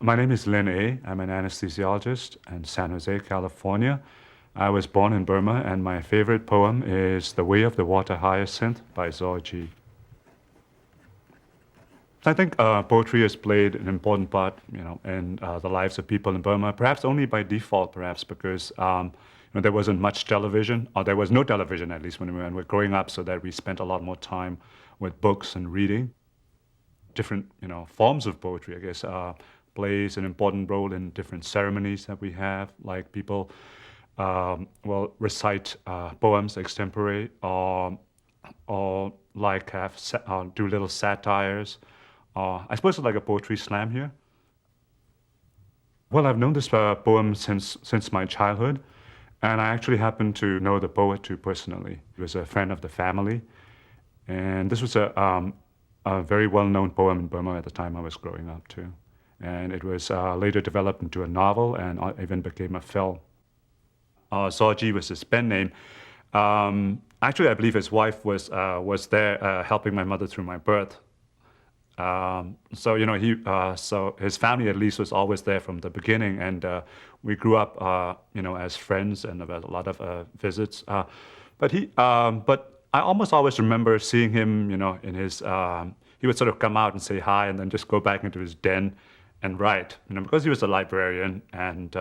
My name is Lyn Aye. I'm an anesthesiologist in San Jose, California. I was born in Burma, and my favorite poem is The Way of the Water-Hyacinth by Zawgee. I think poetry has played an important part, in the lives of people in Burma, perhaps only by default, perhaps because there wasn't much television, or there was no television, at least when we were growing up, so that we spent a lot more time with books and reading. Different, forms of poetry, I guess, plays an important role in different ceremonies that we have, like people recite poems extempore, or like do little satires. I suppose it's like a poetry slam here. Well, I've known this poem since my childhood, and I actually happen to know the poet too personally. He was a friend of the family, and this was a very well-known poem in Burma at the time I was growing up too. And it was later developed into a novel and even became a film. Zawgee was his pen name. Actually, I believe his wife was there helping my mother through my birth. So his family at least was always there from the beginning, and we grew up, as friends, and there was a lot of visits. But I almost always remember seeing him, in his. He would sort of come out and say hi, and then just go back into his den and write, because he was a librarian, and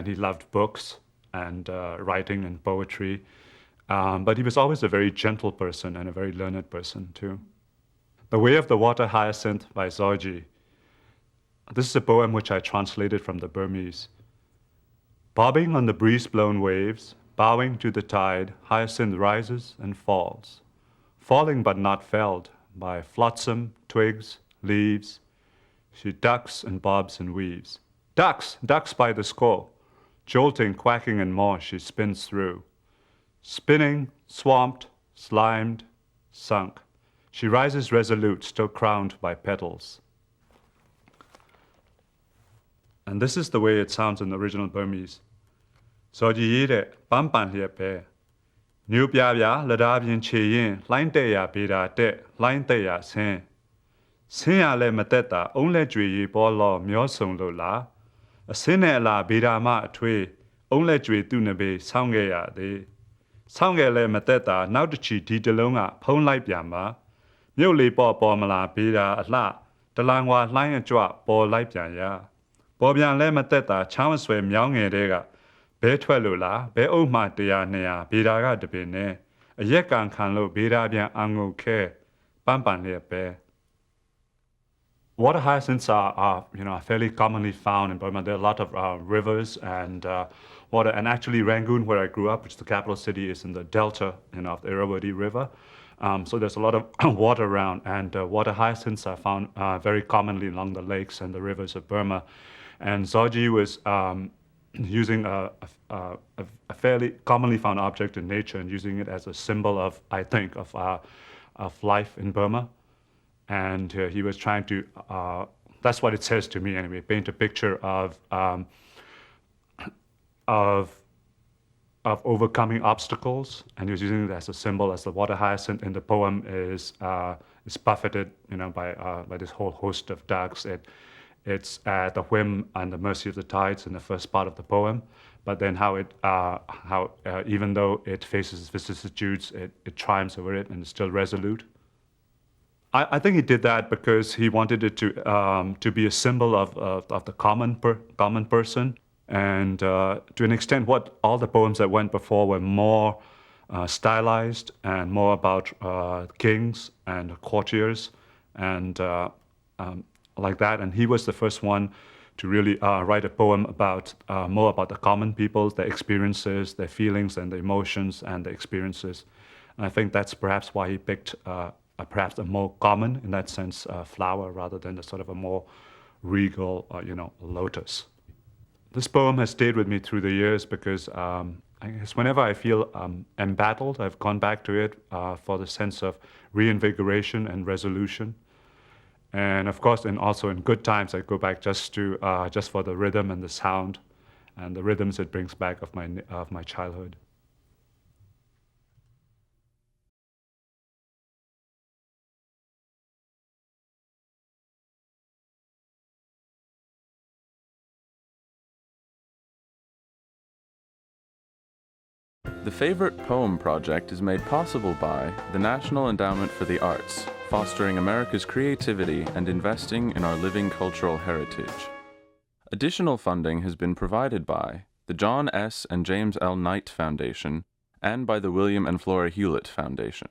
he loved books and writing and poetry. But he was always a very gentle person and a very learned person too. The Way of the Water-Hyacinth by Zawgee. This is a poem which I translated from the Burmese. Bobbing on the breeze-blown waves, bowing to the tide, hyacinth rises and falls, falling but not felled by flotsam, twigs, leaves. She ducks and bobs and weaves. Ducks, ducks by the score. Jolting, quacking, and more she spins through. Spinning, swamped, slimed, sunk. She rises resolute, still crowned by petals. And this is the way it sounds in the original Burmese. Zawgee de pampan liepe. New piabia, ladabin cheyin, line deya bida de, line deya sin. Sin ale mateta, only jui bolo myosung lola. A sine la bida ma twe, only jui tunabe, sangeya de. Sangele mateta, now the chi di delonga, pon like yama. မြို့လေးပေါ်ပေါ်မလာပေးတာအလှတလန်ကွာလှိုင်းအကြွပေါ်လိုက်ပြန်ရပေါ်ပြန်လဲမသက်တာချောင်းဆွဲမြောင်းငယ်တဲ့ကဘဲထွက်လို့လားဘဲအုပ်မှ100 200ဘေဒါကတပင်နဲ့အရက်ကန်ခံလို့ဘေဒါပြန်အငုတ်ခဲပန်းပန်လျက်ပဲ Water hyacinths are fairly commonly found in Burma. There are a lot of rivers and water, and actually Rangoon, where I grew up, which is the capital city, is in the delta of the Irrawaddy River. So there's a lot of water around, and water hyacinths are found very commonly along the lakes and the rivers of Burma. And Zawgee was using a fairly commonly found object in nature and using it as a symbol of, I think, of life in Burma. And he was trying to, that's what it says to me anyway, paint a picture of overcoming obstacles, and he was using it as a symbol, as the water hyacinth in the poem is buffeted, by this whole host of ducks. It's at the whim and the mercy of the tides in the first part of the poem, but then how even though it faces vicissitudes, it triumphs over it and is still resolute. I think he did that because he wanted it to be a symbol of the common person. And to an extent, what all the poems that went before were more stylized and more about kings and courtiers and like that. And he was the first one to really write a poem about more about the common people, their experiences, their feelings, and their emotions and their experiences. And I think that's perhaps why he picked perhaps a more common, in that sense, flower rather than a sort of a more regal, lotus. This poem has stayed with me through the years because I guess whenever I feel embattled, I've gone back to it for the sense of reinvigoration and resolution. And of course, and also in good times, I go back just for the rhythm and the sound and the rhythms it brings back of my childhood. The Favorite Poem Project is made possible by the National Endowment for the Arts, fostering America's creativity and investing in our living cultural heritage. Additional funding has been provided by the John S. and James L. Knight Foundation and by the William and Flora Hewlett Foundation.